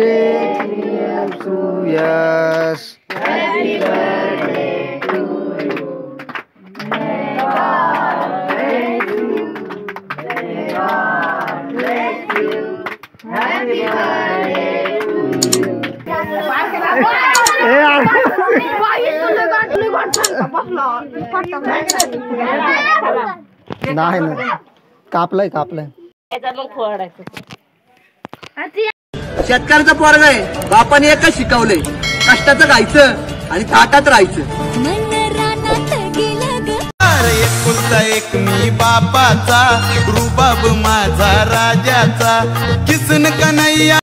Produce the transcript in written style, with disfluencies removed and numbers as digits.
to yes. Happy birthday to you. May God bless you. May God bless you. Happy birthday to you. नाही ना कापलंय कापलंय. शेतकऱ्याचा पोरग आहे. बापाने एकच शिकवलंय, कष्टाचं खायचं आणि थाटात राहायचं. एकुलता एक मी बापाचा, रुबाब माझा राजाचा, किसन कन्हैया.